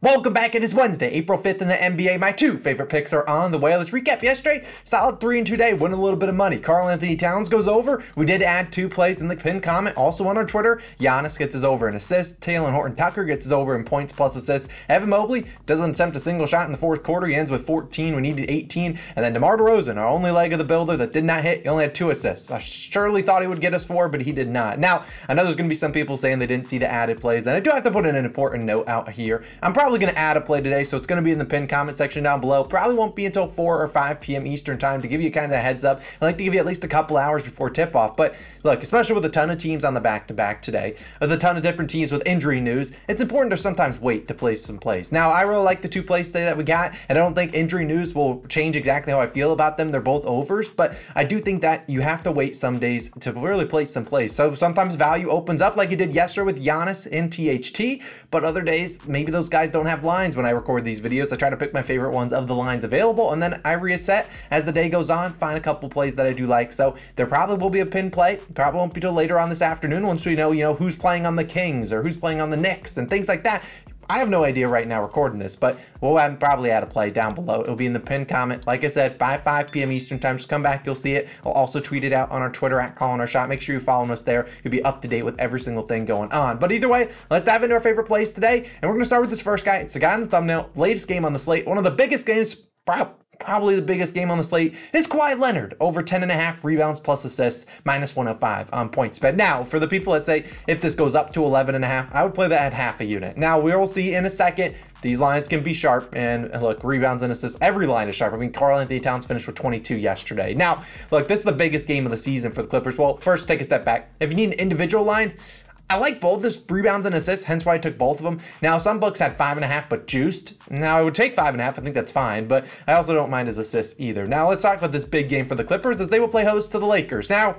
Welcome back. It is Wednesday, April 5th in the NBA. My two favorite picks are on the way. Let's recap yesterday. Solid 3-2 day, winning a little bit of money. Karl-Anthony Towns goes over. We did add 2 plays in the pinned comment. Also on our Twitter, Giannis gets his over in assists. Talen Horton-Tucker gets his over in points plus assists. Evan Mobley doesn't attempt a single shot in the fourth quarter. He ends with 14. We needed 18. And then DeMar DeRozan, our only leg of the builder that did not hit. He only had 2 assists. I surely thought he would get us 4, but he did not. Now, I know there's going to be some people saying they didn't see the added plays. And I do have to put in an important note out here. I'm probably going to add a play today, so it's going to be in the pinned comment section down below. Probably won't be until 4 or 5 p.m. Eastern time to give you kind of a heads up. I like to give you at least a couple hours before tip-off. But look, especially with a ton of teams on the back-to-back today, with a ton of different teams with injury news, it's important to sometimes wait to place some plays. Now, I really like the 2 plays today that we got, and I don't think injury news will change exactly how I feel about them. They're both overs, but I do think that you have to wait some days to really place some plays. So sometimes value opens up like it did yesterday with Giannis and THT, but other days, maybe those guys don't have lines when I record these videos. I try to pick my favorite ones of the lines available, and then I reset as the day goes on, find a couple plays that I do like. So there probably will be a pin play. Probably won't be till later on this afternoon once we know, who's playing on the Kings or who's playing on the Knicks and things like that. I have no idea right now recording this, but we'll probably add a play down below. It'll be in the pinned comment. Like I said, by 5 p.m. Eastern time, just come back, you'll see it. I'll also tweet it out on our Twitter at Calling Our Shot. Make sure you follow us there. You'll be up to date with every single thing going on. But either way, let's dive into our favorite plays today. And we're going to start with this first guy. It's the guy in the thumbnail, latest game on the slate, one of the biggest games, probably the biggest game on the slate, is Kawhi Leonard, over 10.5 rebounds plus assists, minus 105 on PointsBet. Now, for the people that say if this goes up to 11.5, I would play that at half a unit. Now, we will see in a second, these lines can be sharp, and look, rebounds and assists, every line is sharp. I mean, Karl-Anthony Towns finished with 22 yesterday. Now, look, this is the biggest game of the season for the Clippers. Well, first, take a step back. If you need an individual line, I like both his rebounds and assists, hence why I took both of them. Now, some books had 5.5, but juiced. Now, I would take 5.5. I think that's fine, but I also don't mind his assists either. Now, let's talk about this big game for the Clippers as they will play host to the Lakers. Now,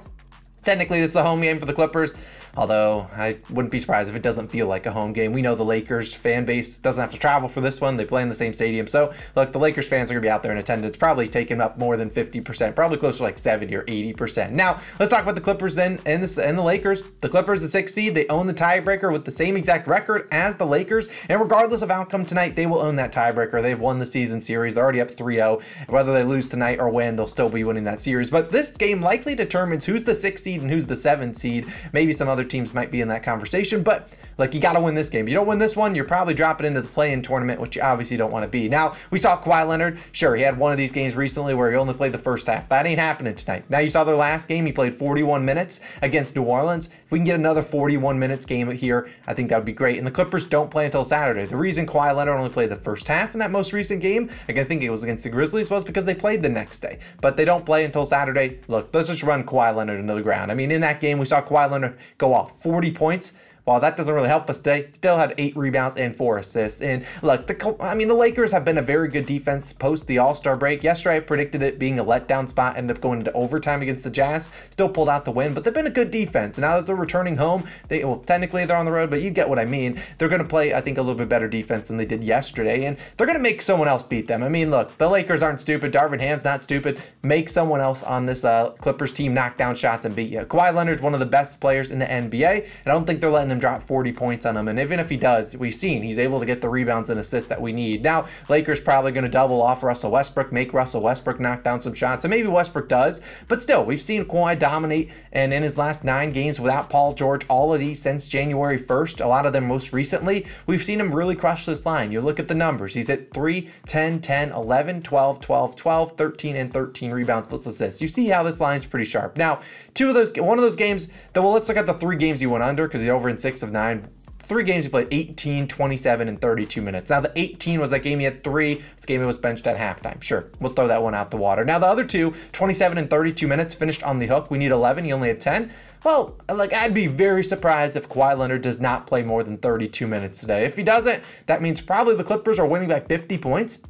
technically, this is a home game for the Clippers, although I wouldn't be surprised if it doesn't feel like a home game. We know the Lakers fan base doesn't have to travel for this one. They play in the same stadium. So, look, the Lakers fans are going to be out there in attendance, probably taking up more than 50%, probably closer to like 70 or 80%. Now, let's talk about the Clippers then and the Lakers. The Clippers, the 6th seed, they own the tiebreaker with the same exact record as the Lakers. And regardless of outcome tonight, they will own that tiebreaker. They've won the season series. They're already up 3-0. Whether they lose tonight or win, they'll still be winning that series. But this game likely determines who's the 6th seed and who's the 7th seed. Maybe some other teams might be in that conversation, but like, you got to win this game. If you don't win this one, you're probably dropping into the play-in tournament, which you obviously don't want to be. Now, we saw Kawhi Leonard. Sure, he had one of these games recently where he only played the first half. That ain't happening tonight. Now, you saw their last game. He played 41 minutes against New Orleans. If we can get another 41 minutes game here, I think that would be great. And the Clippers don't play until Saturday. The reason Kawhi Leonard only played the first half in that most recent game, I think it was against the Grizzlies, was because they played the next day. But they don't play until Saturday. Look, let's just run Kawhi Leonard into the ground. I mean, in that game, we saw Kawhi Leonard go off 40 points. While that doesn't really help us today, still had 8 rebounds and 4 assists. And look, the Lakers have been a very good defense post the All-Star break. Yesterday, I predicted it being a letdown spot, ended up going into overtime against the Jazz. Still pulled out the win, but they've been a good defense. And now that they're returning home, technically they're on the road, but you get what I mean. They're going to play, I think, a little bit better defense than they did yesterday, and they're going to make someone else beat them. I mean, look, the Lakers aren't stupid. Darvin Ham's not stupid. Make someone else on this Clippers team knock down shots and beat you. Kawhi Leonard's one of the best players in the NBA, and I don't think they're letting him drop 40 points on him. And even if he does, we've seen he's able to get the rebounds and assists that we need. Now, Lakers probably going to double off Russell Westbrook, make Russell Westbrook knock down some shots, and maybe Westbrook does, but still, we've seen Kawhi dominate, and in his last 9 games without Paul George, all of these since January 1st, a lot of them most recently, we've seen him really crush this line. You look at the numbers. He's at 3, 10, 10, 11, 12, 12, 12, 13, and 13 rebounds plus assists. You see how this line's pretty sharp. Now, one of those games, let's look at the 3 games he went under, because he's over in 6 of 9. 3 games he played 18, 27, and 32 minutes. Now, the 18 was that game he had 3. This game he was benched at halftime. Sure, we'll throw that one out the water. Now, the other 2, 27 and 32 minutes, finished on the hook. We need 11. He only had 10. Well, I'd be very surprised if Kawhi Leonard does not play more than 32 minutes today. If he doesn't, that means probably the Clippers are winning by 50 points.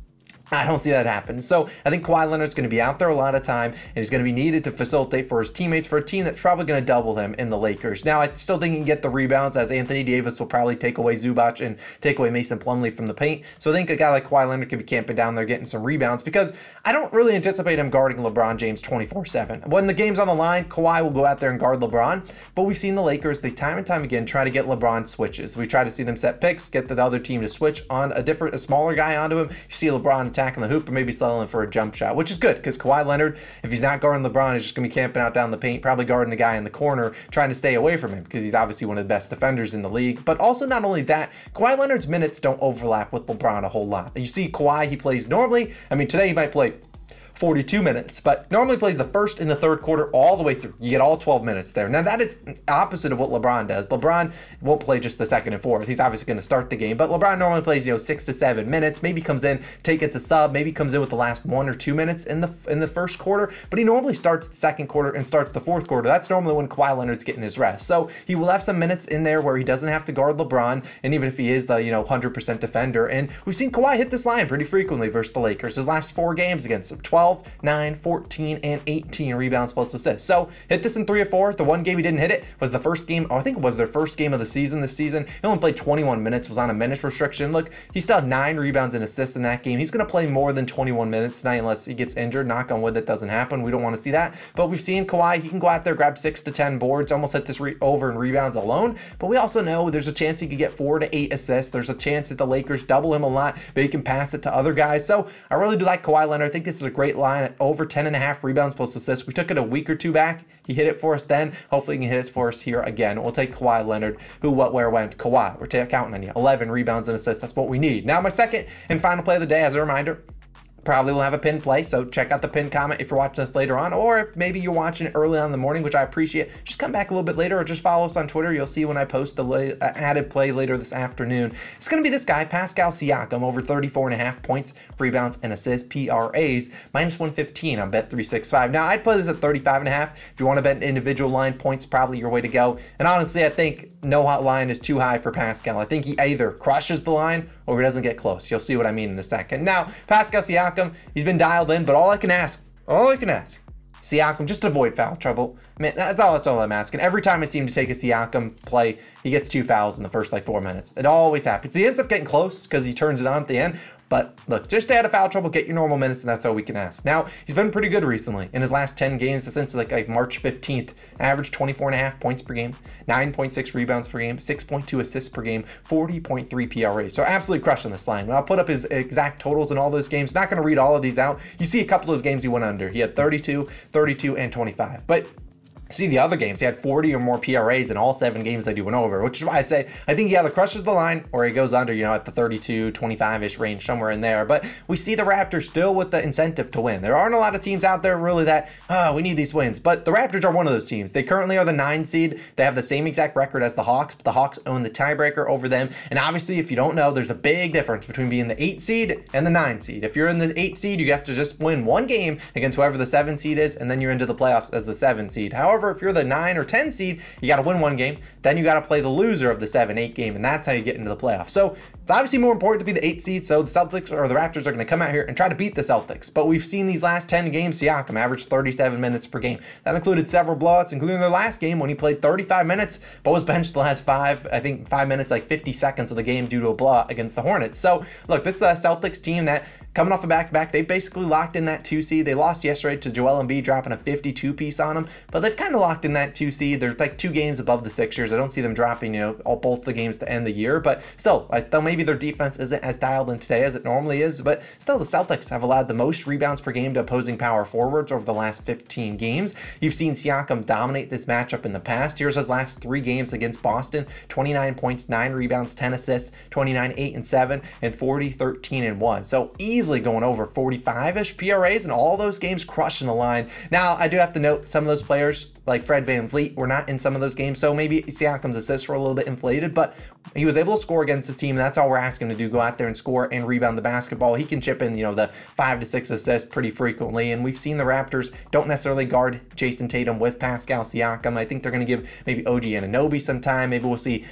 I don't see that happen. So I think Kawhi Leonard's going to be out there a lot of time, and he's going to be needed to facilitate for his teammates for a team that's probably going to double him in the Lakers. Now, I still think he can get the rebounds, as Anthony Davis will probably take away Zubac and take away Mason Plumlee from the paint. So I think a guy like Kawhi Leonard could be camping down there getting some rebounds, because I don't really anticipate him guarding LeBron James 24/7. When the game's on the line, Kawhi will go out there and guard LeBron, but we've seen the Lakers, they time and time again try to get LeBron switches. We try to see them set picks, get the other team to switch on a smaller guy onto him. You see LeBron attacking the hoop, or maybe settling for a jump shot, which is good, because Kawhi Leonard, if he's not guarding LeBron, he's just going to be camping out down the paint, probably guarding the guy in the corner, trying to stay away from him, because he's obviously one of the best defenders in the league. But also, not only that, Kawhi Leonard's minutes don't overlap with LeBron a whole lot. You see Kawhi, he plays normally, I mean, today he might play 42 minutes, but normally plays the first and the third quarter all the way through. You get all 12 minutes there. Now, that is opposite of what LeBron does. LeBron won't play just the second and fourth. He's obviously going to start the game, but LeBron normally plays, 6 to 7 minutes, maybe comes in, gets a sub, maybe comes in with the last 1 or 2 minutes in the first quarter, but he normally starts the second quarter and starts the fourth quarter. That's normally when Kawhi Leonard's getting his rest. So he will have some minutes in there where he doesn't have to guard LeBron, and even if he is the, 100% defender. And we've seen Kawhi hit this line pretty frequently versus the Lakers. His last 4 games against them, 12, 9, 14, and 18 rebounds plus assists. So hit this in 3 of 4. The one game he didn't hit it was the first game, I think it was their first game of the season this season. He only played 21 minutes, was on a minutes restriction. Look, he still had 9 rebounds and assists in that game. He's going to play more than 21 minutes tonight unless he gets injured. Knock on wood, that doesn't happen. We don't want to see that. But we've seen Kawhi, he can go out there, grab 6 to 10 boards, almost hit this over in rebounds alone. But we also know there's a chance he could get 4 to 8 assists. There's a chance that the Lakers double him a lot, but he can pass it to other guys. So I really do like Kawhi Leonard. I think this is a great line at over 10.5 rebounds plus assists. We took it a week or 2 back. He hit it for us then. Hopefully he can hit it for us here again. We'll take Kawhi Leonard. Who, what, where, when? Kawhi. We're counting on you. 11 rebounds and assists. That's what we need. Now, my second and final play of the day, as a reminder, probably will have a pin play, so check out the pin comment if you're watching this later on, or if maybe you're watching it early on in the morning, which I appreciate. Just come back a little bit later, or just follow us on Twitter. You'll see when I post the added play later this afternoon. It's going to be this guy, Pascal Siakam, over 34.5 points, rebounds, and assists, PRAs, minus 115 on Bet365. Now, I'd play this at 35.5. If you want to bet an individual line, points probably your way to go. And honestly, I think no hot line is too high for Pascal. I think he either crushes the line or he doesn't get close. You'll see what I mean in a second. Now, Pascal Siakam, he's been dialed in, but all I can ask, Siakam, just avoid foul trouble. Man, that's all I'm asking. Every time I see him to take a Siakam play, he gets 2 fouls in the first 4 minutes. It always happens. He ends up getting close because he turns it on at the end. But look, just stay out of foul trouble, get your normal minutes, and that's all we can ask. Now, he's been pretty good recently. In his last 10 games since March 15th, averaged 24.5 points per game, 9.6 rebounds per game, 6.2 assists per game, 40.3 PRA. So absolutely crushing this line. I'll put up his exact totals in all those games. Not going to read all of these out. You see a couple of those games he went under. He had 32, 32, and 25. But see the other games, he had 40 or more PRAs in all 7 games that he went over, which is why I say I think he either crushes the line or he goes under, at the 32, 25-ish range, somewhere in there. But we see the Raptors still with the incentive to win. There aren't a lot of teams out there really that, we need these wins. But the Raptors are one of those teams. They currently are the 9 seed. They have the same exact record as the Hawks, but the Hawks own the tiebreaker over them. And obviously, if you don't know, there's a big difference between being the 8 seed and the 9 seed. If you're in the 8 seed, you have to just win 1 game against whoever the 7 seed is, and then you're into the playoffs as the 7 seed. However, if you're the 9 or 10 seed, you got to win 1 game. Then you got to play the loser of the 7-8 game, and that's how you get into the playoffs. So it's obviously more important to be the 8 seed, so the Celtics or the Raptors are going to come out here and try to beat the Celtics. But we've seen these last 10 games, Siakam averaged 37 minutes per game. That included several blowouts, including their last game when he played 35 minutes, but was benched the last 5 minutes, 50 seconds of the game due to a blowout against the Hornets. So look, this is a Celtics team that, coming off a back-to-back, they basically locked in that 2 seed. They lost yesterday to Joel Embiid, dropping a 52 piece on them, but they've kind of locked in that 2 seed. They're 2 games above the Sixers. I don't see them dropping, both the games to end the year, but still, though maybe their defense isn't as dialed in today as it normally is, but still, the Celtics have allowed the most rebounds per game to opposing power forwards over the last 15 games. You've seen Siakam dominate this matchup in the past. Here's his last 3 games against Boston: 29 points, 9 rebounds, 10 assists, 29, 8, and 7, and 40, 13, and 1. So easily going over 45-ish PRAs in all those games, crushing the line. Now, I do have to note some of those players, like Fred VanVleet, were not in some of those games, so maybe Siakam's assists were a little bit inflated, but he was able to score against his team, and that's all we're asking him to do: go out there and score and rebound the basketball. He can chip in, the 5 to 6 assists pretty frequently, and we've seen the Raptors don't necessarily guard Jason Tatum with Pascal Siakam. I think they're going to give maybe OG Anunoby some time. Maybe we'll see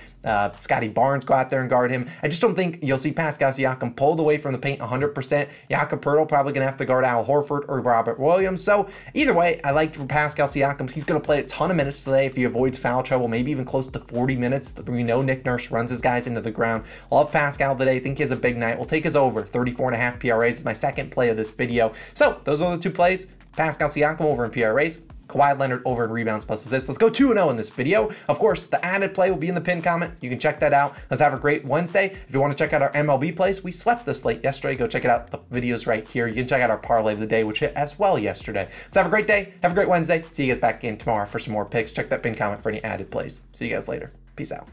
Scotty Barnes go out there and guard him. I just don't think you'll see Pascal Siakam pulled away from the paint 100%. Jakob Poeltl probably going to have to guard Al Horford or Robert Williams. So either way, I like Pascal Siakam. He's going to play a ton of minutes today if he avoids foul trouble, maybe even close to 40 minutes. We know Nick Nurse runs his guys into the ground. Love Pascal today. Think he has a big night. We'll take his over 34.5 PRAs. Is my second play of this video. So those are the two plays. Pascal Siakam over in PRAs. Kawhi Leonard over in rebounds plus assists. Let's go 2-0 in this video. Of course, the added play will be in the pinned comment. You can check that out. Let's have a great Wednesday. If you want to check out our MLB plays, we swept the slate yesterday. Go check it out. The video's right here. You can check out our parlay of the day, which hit as well yesterday. Let's have a great day. Have a great Wednesday. See you guys back again tomorrow for some more picks. Check that pinned comment for any added plays. See you guys later. Peace out.